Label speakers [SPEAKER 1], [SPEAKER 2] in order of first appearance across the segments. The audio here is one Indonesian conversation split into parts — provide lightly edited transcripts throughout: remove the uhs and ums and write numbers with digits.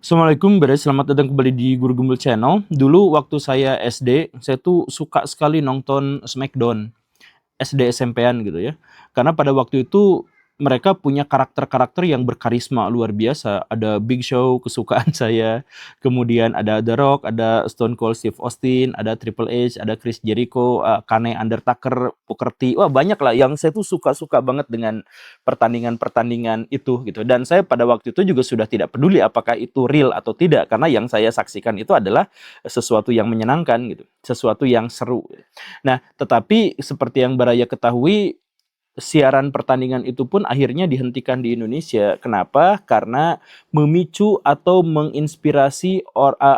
[SPEAKER 1] Assalamualaikum, selamat datang kembali di Guru Gembel Channel. Dulu waktu saya SD, saya tuh suka sekali nonton Smackdown, SD SMP-an gitu ya. Karena pada waktu itu mereka punya karakter-karakter yang berkarisma luar biasa. Ada Big Show kesukaan saya, kemudian ada The Rock, ada Stone Cold Steve Austin, ada Triple H, ada Chris Jericho, Kane Undertaker, Booker T. Wah, banyak lah yang saya tuh suka-suka banget dengan pertandingan-pertandingan itu gitu. Dan saya pada waktu itu juga sudah tidak peduli apakah itu real atau tidak, karena yang saya saksikan itu adalah sesuatu yang menyenangkan gitu, sesuatu yang seru. Nah, tetapi seperti yang Baraya ketahui, siaran pertandingan itu pun akhirnya dihentikan di Indonesia. Kenapa? Karena memicu atau menginspirasi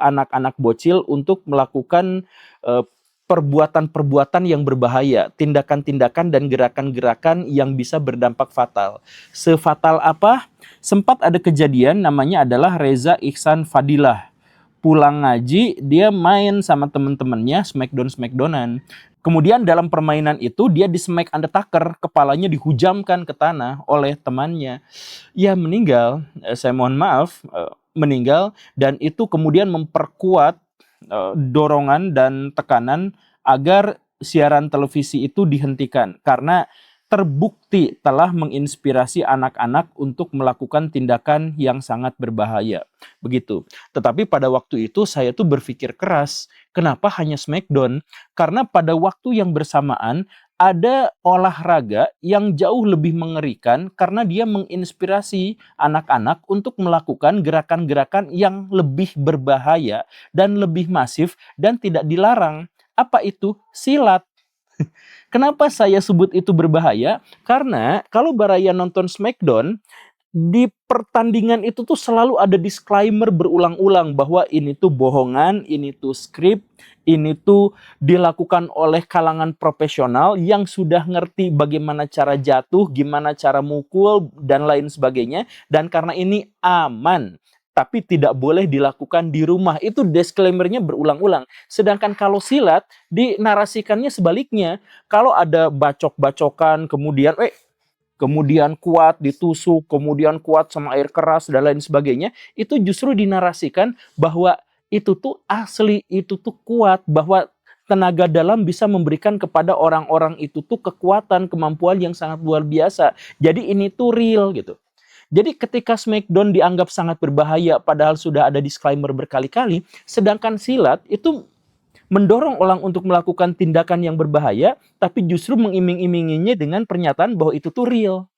[SPEAKER 1] anak-anak bocil untuk melakukan eh, perbuatan-perbuatan yang berbahaya, tindakan-tindakan dan gerakan-gerakan yang bisa berdampak fatal. Sefatal apa? Sempat ada kejadian namanya adalah Reza Ihsan Fadilah. Pulang ngaji, dia main sama temen-temennya Smackdown-Smackdownan. Kemudian dalam permainan itu dia di-smack Undertaker, kepalanya dihujamkan ke tanah oleh temannya. Ya meninggal, saya mohon maaf, meninggal, dan itu kemudian memperkuat dorongan dan tekanan agar siaran televisi itu dihentikan. Karena terbukti telah menginspirasi anak-anak untuk melakukan tindakan yang sangat berbahaya. Begitu. Tetapi pada waktu itu saya tuh berpikir keras, kenapa hanya Smackdown? Karena pada waktu yang bersamaan ada olahraga yang jauh lebih mengerikan karena dia menginspirasi anak-anak untuk melakukan gerakan-gerakan yang lebih berbahaya dan lebih masif dan tidak dilarang. Apa itu? Silat. Kenapa saya sebut itu berbahaya? Karena kalau Baraya nonton Smackdown, di pertandingan itu tuh selalu ada disclaimer berulang-ulang bahwa ini tuh bohongan, ini tuh skrip, ini tuh dilakukan oleh kalangan profesional yang sudah ngerti bagaimana cara jatuh, gimana cara mukul, dan lain sebagainya. Dan karena ini aman, tapi tidak boleh dilakukan di rumah. Itu disclaimer-nya berulang-ulang. Sedangkan kalau silat, dinarasikannya sebaliknya. Kalau ada bacok-bacokan, kemudian kuat ditusuk, kemudian kuat sama air keras dan lain sebagainya, itu justru dinarasikan bahwa itu tuh asli, itu tuh kuat, bahwa tenaga dalam bisa memberikan kepada orang-orang itu tuh kekuatan, kemampuan yang sangat luar biasa. Jadi ini tuh real gitu. Jadi ketika Smackdown dianggap sangat berbahaya padahal sudah ada disclaimer berkali-kali, sedangkan silat itu mendorong orang untuk melakukan tindakan yang berbahaya, tapi justru mengiming-iminginya dengan pernyataan bahwa itu tuh real.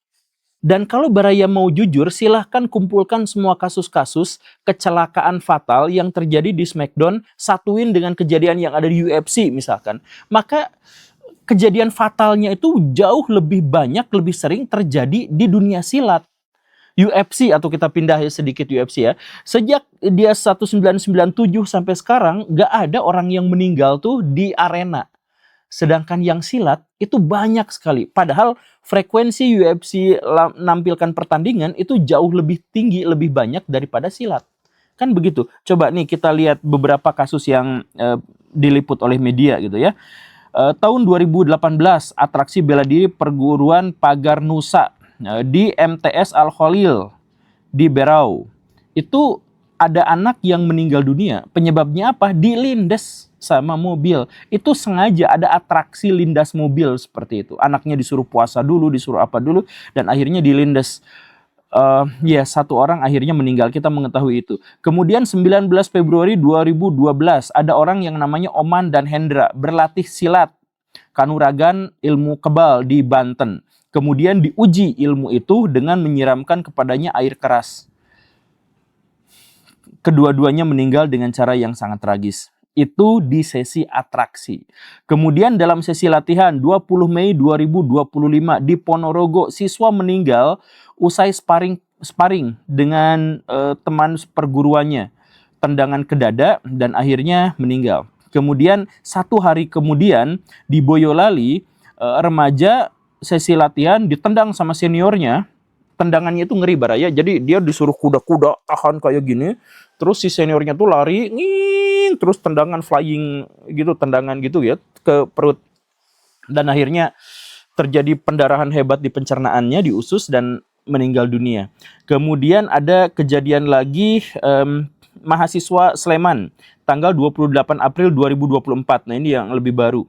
[SPEAKER 1] Dan kalau Baraya mau jujur, silahkan kumpulkan semua kasus-kasus kecelakaan fatal yang terjadi di Smackdown, satuin dengan kejadian yang ada di UFC misalkan. Maka kejadian fatalnya itu jauh lebih banyak, lebih sering terjadi di dunia silat. UFC, atau kita pindah sedikit UFC ya. Sejak dia 1997 sampai sekarang, gak ada orang yang meninggal tuh di arena. Sedangkan yang silat itu banyak sekali. Padahal frekuensi UFC menampilkan pertandingan itu jauh lebih tinggi, lebih banyak daripada silat. Kan begitu. Coba nih kita lihat beberapa kasus yang diliput oleh media gitu ya. Tahun 2018, atraksi bela diri perguruan Pagar Nusa di MTS Al Khalil di Berau. Itu ada anak yang meninggal dunia. Penyebabnya apa? Dilindas sama mobil. Itu sengaja ada atraksi lindas mobil seperti itu. Anaknya disuruh puasa dulu, disuruh apa dulu, dan akhirnya dilindas. Ya, satu orang akhirnya meninggal. Kita mengetahui itu. Kemudian 19 Februari 2012 ada orang yang namanya Oman dan Hendra berlatih silat Kanuragan Ilmu Kebal di Banten. Kemudian diuji ilmu itu dengan menyiramkan kepadanya air keras. Kedua-duanya meninggal dengan cara yang sangat tragis. Itu di sesi atraksi. Kemudian dalam sesi latihan 20 Mei 2025 di Ponorogo, siswa meninggal usai sparring dengan teman perguruannya. Tendangan ke dada dan akhirnya meninggal. Kemudian satu hari kemudian di Boyolali, remaja sesi latihan ditendang sama seniornya. Tendangannya itu ngeri Baraya. Jadi dia disuruh kuda-kuda tahan kayak gini. Terus si seniornya tuh lari, terus tendangan flying gitu, tendangan gitu ya ke perut. Dan akhirnya terjadi pendarahan hebat di pencernaannya, di usus, dan meninggal dunia. Kemudian ada kejadian lagi, mahasiswa Sleman tanggal 28 April 2024. Nah, ini yang lebih baru.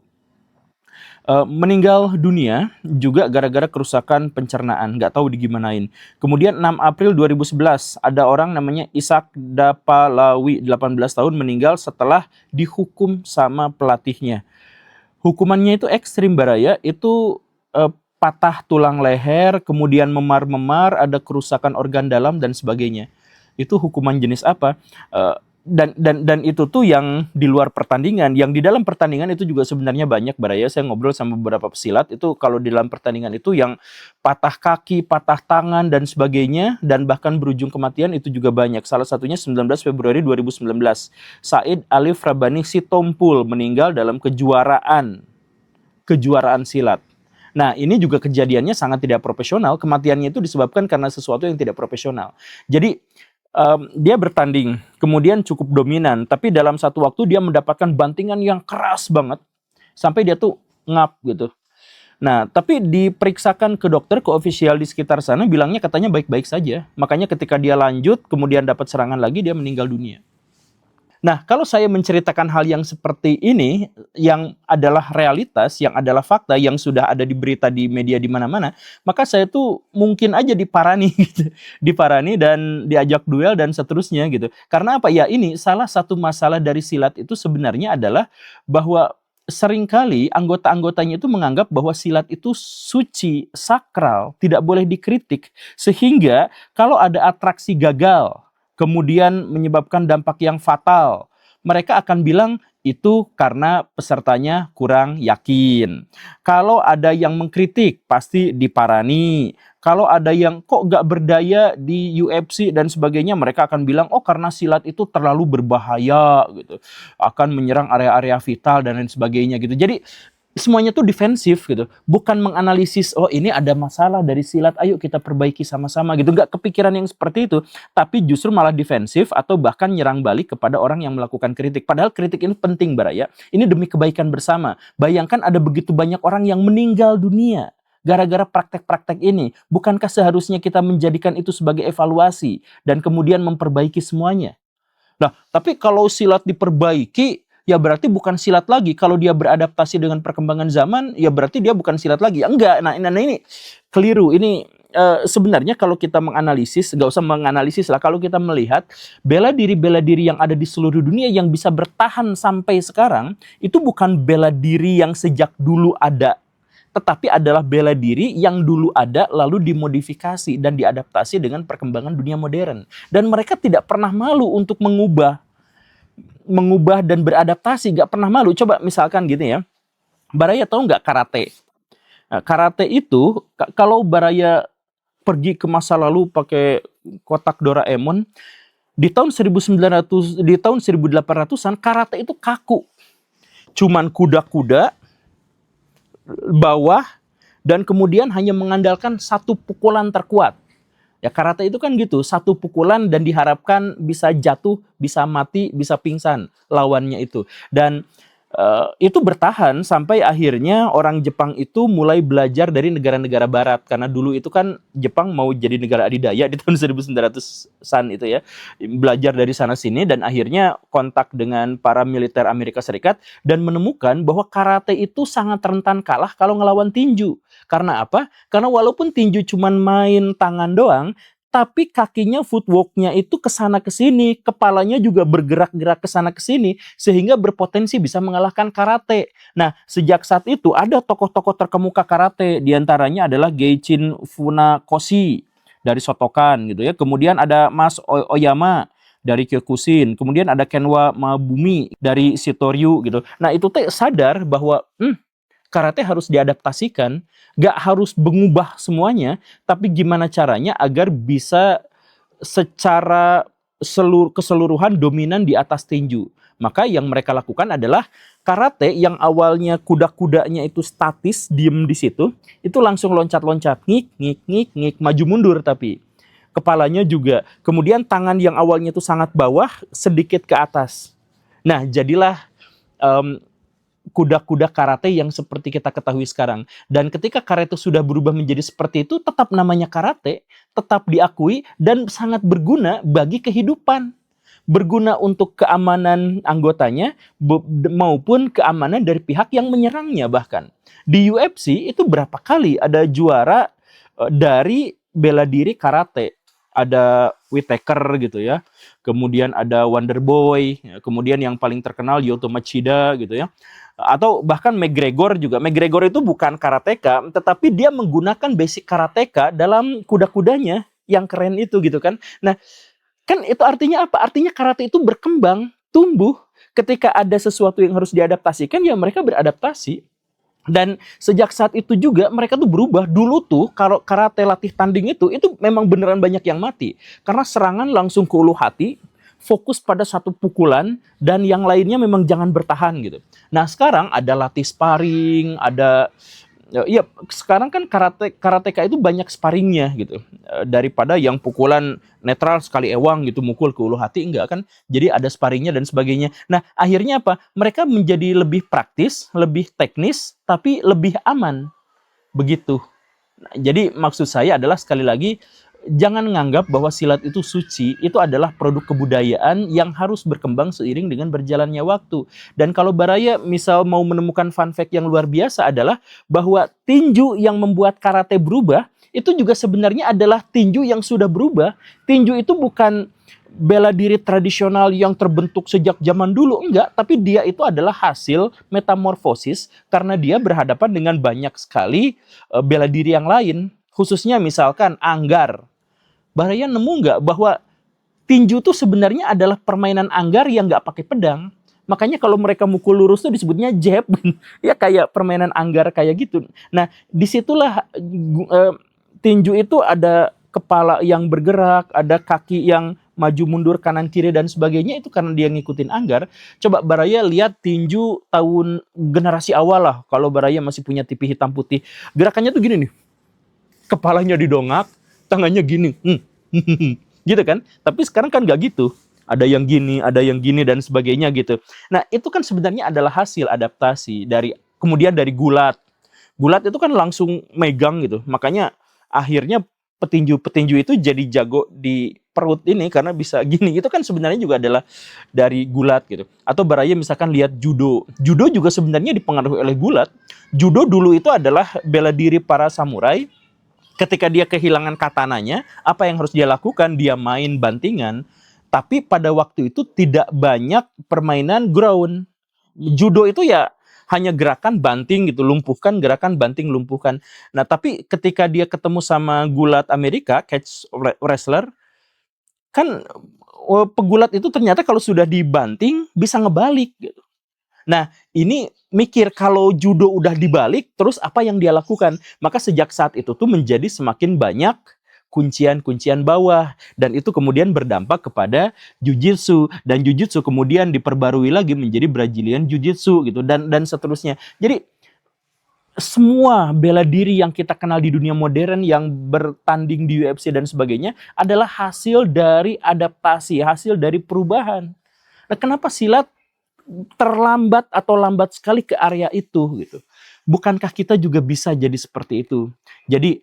[SPEAKER 1] Meninggal dunia juga gara-gara kerusakan pencernaan, nggak tahu digimanain. Kemudian 6 April 2011 ada orang namanya Ishak Dapalawi 18 tahun meninggal setelah dihukum sama pelatihnya. Hukumannya itu ekstrim, Baraya, itu patah tulang leher, kemudian memar-memar, ada kerusakan organ dalam dan sebagainya. Itu hukuman jenis apa? Dan itu tuh yang di luar pertandingan. Yang di dalam pertandingan itu juga sebenarnya banyak, Baraya. Saya ngobrol sama beberapa pesilat, itu kalau di dalam pertandingan itu yang patah kaki, patah tangan dan sebagainya, dan bahkan berujung kematian itu juga banyak. Salah satunya 19 Februari 2019, Said Alif Rabani Sitompul meninggal dalam kejuaraan silat. Nah, ini juga kejadiannya sangat tidak profesional. Kematiannya itu disebabkan karena sesuatu yang tidak profesional. Jadi dia bertanding, kemudian cukup dominan, tapi dalam satu waktu dia mendapatkan bantingan yang keras banget, sampai dia tuh ngap gitu. Nah, tapi diperiksakan ke dokter, ke ofisial di sekitar sana, bilangnya katanya baik-baik saja. Makanya ketika dia lanjut, kemudian dapat serangan lagi, dia meninggal dunia. Nah, kalau saya menceritakan hal yang seperti ini, yang adalah realitas, yang adalah fakta, yang sudah ada di berita di media di mana-mana, maka saya tuh mungkin aja diparani gitu. Diparani dan diajak duel dan seterusnya gitu. Karena apa? Ya ini salah satu masalah dari silat itu sebenarnya adalah bahwa seringkali anggota-anggotanya itu menganggap bahwa silat itu suci, sakral, tidak boleh dikritik. Sehingga kalau ada atraksi gagal, kemudian menyebabkan dampak yang fatal, mereka akan bilang itu karena pesertanya kurang yakin. Kalau ada yang mengkritik, pasti diparani. Kalau ada yang kok gak berdaya di UFC dan sebagainya, mereka akan bilang, oh karena silat itu terlalu berbahaya gitu, akan menyerang area-area vital dan lain sebagainya gitu. Jadi semuanya tuh defensif gitu, bukan menganalisis, oh ini ada masalah dari silat, ayo kita perbaiki sama-sama gitu. Nggak kepikiran yang seperti itu, tapi justru malah defensif atau bahkan nyerang balik kepada orang yang melakukan kritik. Padahal kritik ini penting, Baraya, ini demi kebaikan bersama. Bayangkan ada begitu banyak orang yang meninggal dunia gara-gara praktek-praktek ini. Bukankah seharusnya kita menjadikan itu sebagai evaluasi dan kemudian memperbaiki semuanya? Nah, tapi kalau silat diperbaiki, ya berarti bukan silat lagi. Kalau dia beradaptasi dengan perkembangan zaman, ya berarti dia bukan silat lagi. Ya enggak, nah ini keliru. Ini sebenarnya kalau kita menganalisis, nggak usah menganalisis lah, kalau kita melihat bela diri yang ada di seluruh dunia yang bisa bertahan sampai sekarang, itu bukan bela diri yang sejak dulu ada, tetapi adalah bela diri yang dulu ada lalu dimodifikasi dan diadaptasi dengan perkembangan dunia modern. Dan mereka tidak pernah malu untuk mengubah dan beradaptasi, gak pernah malu. Coba misalkan gini ya, Baraya tahu nggak karate? Nah, karate itu kalau Baraya pergi ke masa lalu pakai kotak Doraemon, di tahun 1900, di tahun 1800-an karate itu kaku. Cuman kuda-kuda bawah dan kemudian hanya mengandalkan satu pukulan terkuat. Ya karate itu kan gitu, satu pukulan dan diharapkan bisa jatuh, bisa mati, bisa pingsan lawannya itu. Dan itu bertahan sampai akhirnya orang Jepang itu mulai belajar dari negara-negara barat. Karena dulu itu kan Jepang mau jadi negara adidaya di tahun 1900-an itu ya. Belajar dari sana-sini dan akhirnya kontak dengan para militer Amerika Serikat dan menemukan bahwa karate itu sangat rentan kalah kalau ngelawan tinju. Karena apa? Karena walaupun tinju cuman main tangan doang, tapi kakinya footwork-nya itu kesana kesini, kepalanya juga bergerak-gerak kesana kesini, sehingga berpotensi bisa mengalahkan karate. Nah, sejak saat itu ada tokoh-tokoh terkemuka karate, diantaranya adalah Geichin Funakoshi dari Shotokan gitu ya. Kemudian ada Mas Oyama dari Kyokushin, kemudian ada Kenwa Mabumi dari Shitoryu gitu. Nah, itu teh sadar bahwa karate harus diadaptasikan, gak harus mengubah semuanya, tapi gimana caranya agar bisa secara keseluruhan dominan di atas tinju. Maka yang mereka lakukan adalah karate yang awalnya kuda-kudanya itu statis, diem di situ, itu langsung loncat-loncat, ngik, maju mundur tapi. Kepalanya juga. Kemudian tangan yang awalnya itu sangat bawah, sedikit ke atas. Nah, jadilah kuda-kuda karate yang seperti kita ketahui sekarang. Dan ketika karate sudah berubah menjadi seperti itu, tetap namanya karate, tetap diakui, dan sangat berguna bagi kehidupan. Berguna untuk keamanan anggotanya, maupun keamanan dari pihak yang menyerangnya bahkan. Di UFC itu berapa kali ada juara dari bela diri karate. Ada Whittaker gitu ya, kemudian ada Wonder Boy, kemudian yang paling terkenal Lyoto Machida gitu ya, atau bahkan McGregor juga. McGregor itu bukan karateka, tetapi dia menggunakan basic karateka dalam kuda-kudanya yang keren itu gitu kan. Nah, kan itu artinya apa? Artinya karate itu berkembang, tumbuh. Ketika ada sesuatu yang harus diadaptasikan, ya mereka beradaptasi. Dan sejak saat itu juga mereka tuh berubah. Dulu tuh kalau karate latih tanding itu memang beneran banyak yang mati. Karena serangan langsung ke ulu hati, fokus pada satu pukulan, dan yang lainnya memang jangan bertahan gitu. Nah sekarang ada latih sparring, ada... Ya, sekarang kan karateka itu banyak sparringnya gitu. Daripada yang pukulan netral sekali ewang gitu, mukul ke ulu hati, enggak kan. Jadi ada sparringnya dan sebagainya. Nah, akhirnya apa? Mereka menjadi lebih praktis, lebih teknis, tapi lebih aman. Begitu. Nah, jadi maksud saya adalah sekali lagi, jangan menganggap bahwa silat itu suci. Itu adalah produk kebudayaan yang harus berkembang seiring dengan berjalannya waktu. Dan kalau Baraya misal mau menemukan fun fact yang luar biasa adalah bahwa tinju yang membuat karate berubah, itu juga sebenarnya adalah tinju yang sudah berubah. Tinju itu bukan bela diri tradisional yang terbentuk sejak zaman dulu, enggak. Tapi dia itu adalah hasil metamorfosis karena dia berhadapan dengan banyak sekali bela diri yang lain. Khususnya misalkan Anggar. Baraya nemu nggak bahwa tinju tuh sebenarnya adalah permainan Anggar yang nggak pakai pedang. Makanya kalau mereka mukul lurus tuh disebutnya jab. Ya kayak permainan Anggar kayak gitu. Nah disitulah tinju itu ada kepala yang bergerak, ada kaki yang maju mundur kanan kiri dan sebagainya, itu karena dia ngikutin Anggar. Coba Baraya lihat tinju tahun generasi awal lah, kalau Baraya masih punya TV hitam putih. Gerakannya tuh gini nih. Kepalanya didongak, tangannya gini. Gitu kan? Tapi sekarang kan nggak gitu. Ada yang gini, dan sebagainya gitu. Nah, itu kan sebenarnya adalah hasil adaptasi kemudian dari gulat. Gulat itu kan langsung megang gitu. Makanya akhirnya petinju-petinju itu jadi jago di perut ini karena bisa gini. Itu kan sebenarnya juga adalah dari gulat gitu. Atau Baraya misalkan lihat judo. Judo juga sebenarnya dipengaruhi oleh gulat. Judo dulu itu adalah bela diri para samurai. Ketika dia kehilangan katananya, apa yang harus dia lakukan? Dia main bantingan. Tapi pada waktu itu tidak banyak permainan ground. Judo itu ya hanya gerakan banting gitu, lumpuhkan, gerakan banting, lumpuhkan. Nah, tapi ketika dia ketemu sama gulat Amerika, catch wrestler, kan pegulat itu ternyata kalau sudah dibanting bisa ngebalik gitu. Nah, ini mikir kalau judo udah dibalik, terus apa yang dia lakukan? Maka sejak saat itu tuh menjadi semakin banyak kuncian-kuncian bawah. Dan itu kemudian berdampak kepada jujitsu. Dan jujitsu kemudian diperbarui lagi menjadi Brazilian Jiu-Jitsu gitu. Dan seterusnya. Jadi semua bela diri yang kita kenal di dunia modern yang bertanding di UFC dan sebagainya adalah hasil dari adaptasi, hasil dari perubahan. Nah, kenapa silat terlambat atau lambat sekali ke area itu gitu? Bukankah kita juga bisa jadi seperti itu? Jadi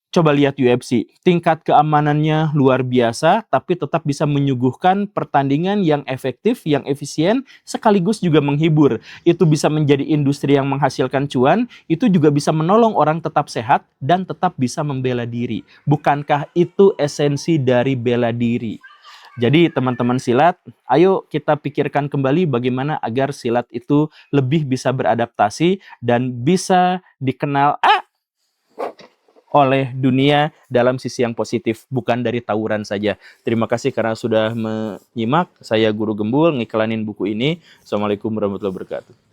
[SPEAKER 1] coba lihat UFC, tingkat keamanannya luar biasa, tapi tetap bisa menyuguhkan pertandingan yang efektif, yang efisien, sekaligus juga menghibur. Itu bisa menjadi industri yang menghasilkan cuan, itu juga bisa menolong orang tetap sehat dan tetap bisa membela diri. Bukankah itu esensi dari bela diri? Jadi teman-teman silat, ayo kita pikirkan kembali bagaimana agar silat itu lebih bisa beradaptasi dan bisa dikenal oleh dunia dalam sisi yang positif, bukan dari tawuran saja. Terima kasih karena sudah menyimak. Saya Guru Gembul, ngiklanin buku ini. Assalamualaikum warahmatullahi wabarakatuh.